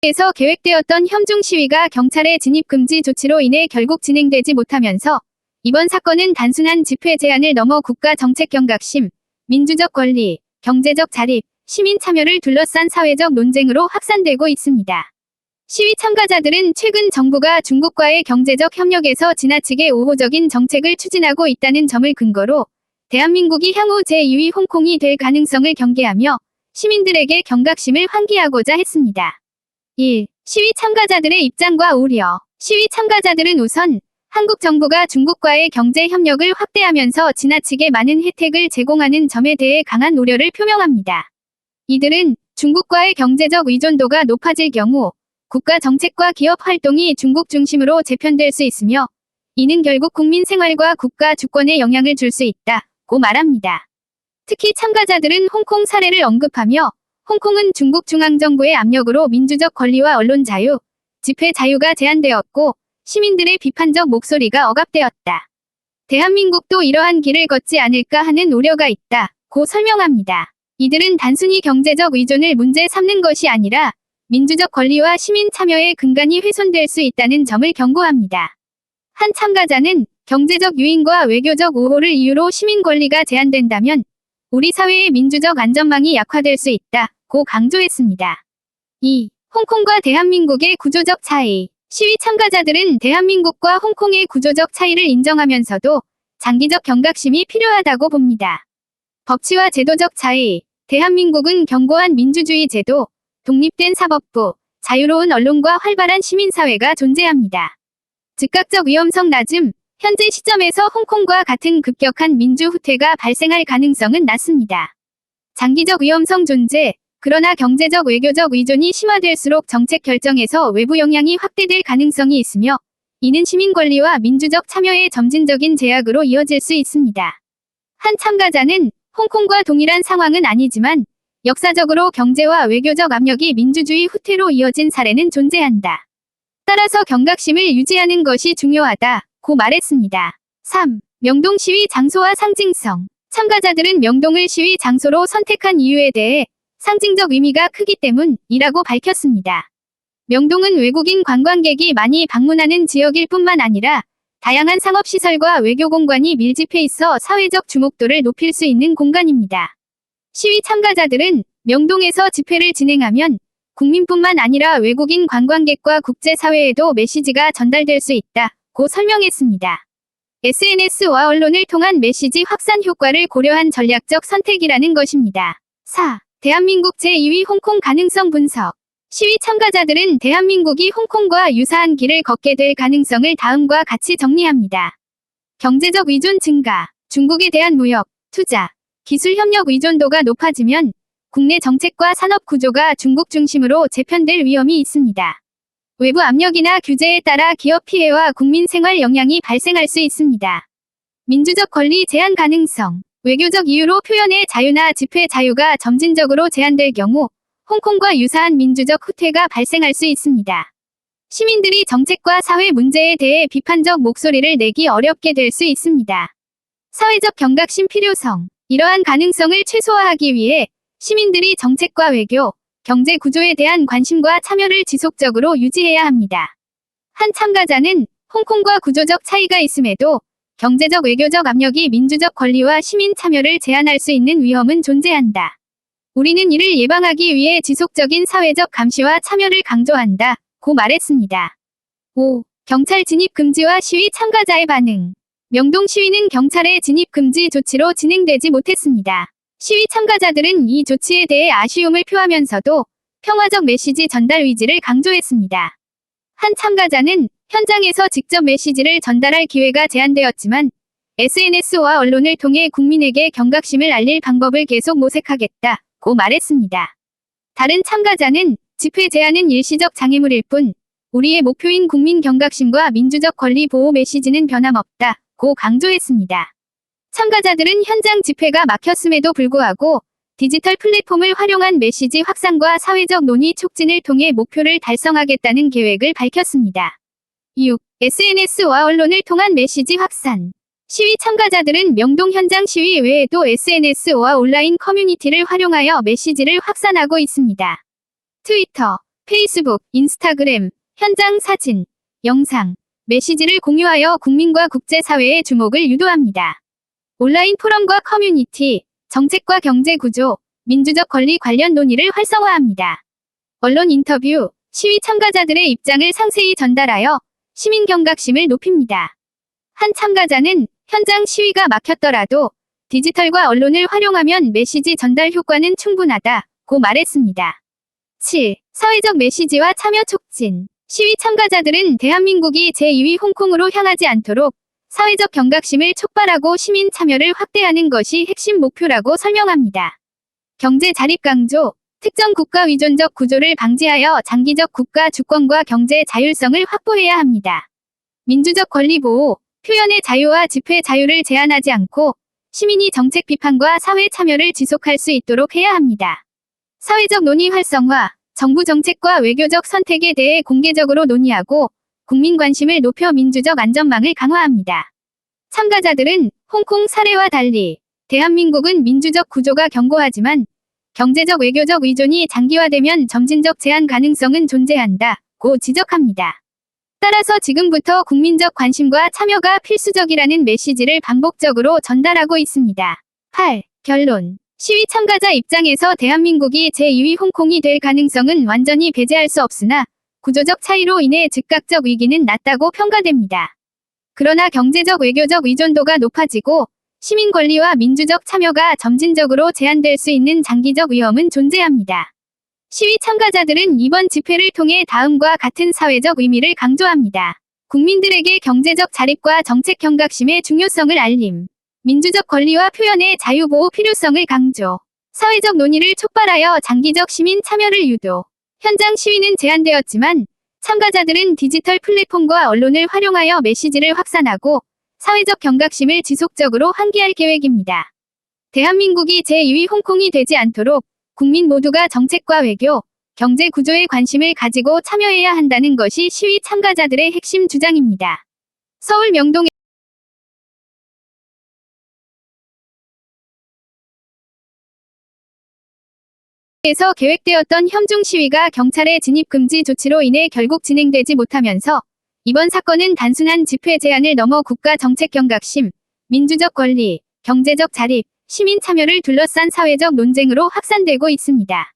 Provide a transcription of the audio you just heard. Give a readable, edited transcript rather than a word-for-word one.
에서 계획되었던 현중 시위가 경찰의 진입 금지 조치로 인해 결국 진행되지 못하면서 이번 사건은 단순한 집회 제한을 넘어 국가 정책 경각심, 민주적 권리, 경제적 자립, 시민 참여를 둘러싼 사회적 논쟁으로 확산되고 있습니다. 시위 참가자들은 최근 정부가 중국과의 경제적 협력에서 지나치게 우호적인 정책을 추진하고 있다는 점을 근거로 대한민국이 향후 제2위 홍콩이 될 가능성을 경계하며 시민들에게 경각심을 환기하고자 했습니다. 1. 시위 참가자들의 입장과 우려. 시위 참가자들은 우선 한국 정부가 중국과의 경제 협력을 확대하면서 지나치게 많은 혜택을 제공하는 점에 대해 강한 우려를 표명합니다. 이들은 중국과의 경제적 의존도가 높아질 경우 국가 정책과 기업 활동이 중국 중심으로 재편될 수 있으며 이는 결국 국민 생활과 국가 주권에 영향을 줄 수 있다고 말합니다. 특히 참가자들은 홍콩 사례를 언급하며 홍콩은 중국 중앙정부의 압력으로 민주적 권리와 언론 자유, 집회 자유가 제한되었고 시민들의 비판적 목소리가 억압되었다. 대한민국도 이러한 길을 걷지 않을까 하는 우려가 있다고 설명합니다. 이들은 단순히 경제적 의존을 문제 삼는 것이 아니라 민주적 권리와 시민 참여의 근간이 훼손될 수 있다는 점을 경고합니다. 한 참가자는 경제적 유인과 외교적 우호를 이유로 시민 권리가 제한된다면 우리 사회의 민주적 안전망이 약화될 수 있다고 강조했습니다. 2. 홍콩과 대한민국의 구조적 차이. 시위 참가자들은 대한민국과 홍콩의 구조적 차이를 인정하면서도 장기적 경각심이 필요하다고 봅니다. 법치와 제도적 차이. 대한민국은 견고한 민주주의 제도, 독립된 사법부, 자유로운 언론과 활발한 시민사회가 존재합니다. 즉각적 위험성 낮음. 현재 시점에서 홍콩과 같은 급격한 민주 후퇴가 발생할 가능성은 낮습니다. 장기적 위험성 존재. 그러나 경제적 외교적 의존이 심화될수록 정책 결정에서 외부 영향이 확대될 가능성이 있으며 이는 시민 권리와 민주적 참여의 점진적인 제약으로 이어질 수 있습니다. 한 참가자는 홍콩과 동일한 상황은 아니지만 역사적으로 경제와 외교적 압력이 민주주의 후퇴로 이어진 사례는 존재한다. 따라서 경각심을 유지하는 것이 중요하다고 말했습니다. 3. 명동 시위 장소와 상징성. 참가자들은 명동을 시위 장소로 선택한 이유에 대해 상징적 의미가 크기 때문이라고 밝혔습니다. 명동은 외국인 관광객이 많이 방문하는 지역일 뿐만 아니라 다양한 상업시설과 외교공간이 밀집해 있어 사회적 주목도를 높일 수 있는 공간입니다. 시위 참가자들은 명동에서 집회를 진행하면 국민뿐만 아니라 외국인 관광객과 국제사회에도 메시지가 전달될 수 있다고 설명했습니다. SNS와 언론을 통한 메시지 확산 효과를 고려한 전략적 선택이라는 것입니다. 4. 대한민국 제2위 홍콩 가능성 분석. 시위 참가자들은 대한민국이 홍콩과 유사한 길을 걷게 될 가능성을 다음과 같이 정리합니다. 경제적 의존 증가. 중국에 대한 무역, 투자, 기술 협력 의존도가 높아지면 국내 정책과 산업 구조가 중국 중심으로 재편될 위험이 있습니다. 외부 압력이나 규제에 따라 기업 피해와 국민 생활 영향이 발생할 수 있습니다. 민주적 권리 제한 가능성. 외교적 이유로 표현의 자유나 집회 자유가 점진적으로 제한될 경우 홍콩과 유사한 민주적 후퇴가 발생할 수 있습니다. 시민들이 정책과 사회 문제에 대해 비판적 목소리를 내기 어렵게 될 수 있습니다. 사회적 경각심 필요성. 이러한 가능성을 최소화하기 위해 시민들이 정책과 외교, 경제 구조에 대한 관심과 참여를 지속적으로 유지해야 합니다. 한 참가자는 홍콩과 구조적 차이가 있음에도 경제적 외교적 압력이 민주적 권리와 시민 참여를 제한할 수 있는 위험은 존재한다. 우리는 이를 예방하기 위해 지속적인 사회적 감시와 참여를 강조한다고 말했습니다. 5. 경찰 진입 금지와 시위 참가자의 반응. 명동 시위는 경찰의 진입 금지 조치로 진행되지 못했습니다. 시위 참가자들은 이 조치에 대해 아쉬움을 표하면서도 평화적 메시지 전달 의지를 강조했습니다. 한 참가자는 현장에서 직접 메시지를 전달할 기회가 제한되었지만 SNS와 언론을 통해 국민에게 경각심을 알릴 방법을 계속 모색하겠다고 말했습니다. 다른 참가자는 집회 제한은 일시적 장애물일 뿐 우리의 목표인 국민 경각심과 민주적 권리 보호 메시지는 변함없다고 강조했습니다. 참가자들은 현장 집회가 막혔음에도 불구하고 디지털 플랫폼을 활용한 메시지 확산과 사회적 논의 촉진을 통해 목표를 달성하겠다는 계획을 밝혔습니다. 6. SNS와 언론을 통한 메시지 확산. 시위 참가자들은 명동 현장 시위 외에도 SNS와 온라인 커뮤니티를 활용하여 메시지를 확산하고 있습니다. 트위터, 페이스북, 인스타그램, 현장 사진, 영상, 메시지를 공유하여 국민과 국제사회의 주목을 유도합니다. 온라인 포럼과 커뮤니티, 정책과 경제 구조, 민주적 권리 관련 논의를 활성화합니다. 언론 인터뷰, 시위 참가자들의 입장을 상세히 전달하여 시민 경각심을 높입니다. 한 참가자는 현장 시위가 막혔더라도 디지털과 언론을 활용하면 메시지 전달 효과는 충분하다고 말했습니다. 7. 사회적 메시지와 참여 촉진. 시위 참가자들은 대한민국이 제2위 홍콩으로 향하지 않도록 사회적 경각심을 촉발하고 시민 참여를 확대하는 것이 핵심 목표라고 설명합니다. 경제 자립 강조. 특정 국가 위존적 구조를 방지하여 장기적 국가 주권과 경제 자율성을 확보해야 합니다. 민주적 권리 보호. 표현의 자유와 집회 자유를 제한하지 않고 시민이 정책 비판과 사회 참여를 지속할 수 있도록 해야 합니다. 사회적 논의 활성화. 정부 정책과 외교적 선택에 대해 공개적으로 논의하고 국민 관심을 높여 민주적 안전망을 강화합니다. 참가자들은 홍콩 사례와 달리 대한민국은 민주적 구조가 견고하지만 경제적 외교적 의존이 장기화되면 점진적 제한 가능성은 존재한다고 지적합니다. 따라서 지금부터 국민적 관심과 참여가 필수적이라는 메시지를 반복적으로 전달하고 있습니다. 8. 결론. 시위 참가자 입장에서 대한민국이 제2위 홍콩이 될 가능성은 완전히 배제할 수 없으나 구조적 차이로 인해 즉각적 위기는 낮다고 평가됩니다. 그러나 경제적 외교적 의존도가 높아지고 시민 권리와 민주적 참여가 점진적으로 제한될 수 있는 장기적 위험은 존재합니다. 시위 참가자들은 이번 집회를 통해 다음과 같은 사회적 의미를 강조합니다. 국민들에게 경제적 자립과 정책 경각심의 중요성을 알림. 민주적 권리와 표현의 자유 보호 필요성을 강조. 사회적 논의를 촉발하여 장기적 시민 참여를 유도. 현장 시위는 제한되었지만 참가자들은 디지털 플랫폼과 언론을 활용하여 메시지를 확산하고 사회적 경각심을 지속적으로 환기할 계획입니다. 대한민국이 제2위 홍콩이 되지 않도록 국민 모두가 정책과 외교, 경제 구조에 관심을 가지고 참여해야 한다는 것이 시위 참가자들의 핵심 주장입니다. 서울 명동 에서 계획되었던 현중 시위가 경찰의 진입 금지 조치로 인해 결국 진행되지 못하면서 이번 사건은 단순한 집회 제한을 넘어 국가 정책 경각심, 민주적 권리, 경제적 자립, 시민 참여를 둘러싼 사회적 논쟁으로 확산되고 있습니다.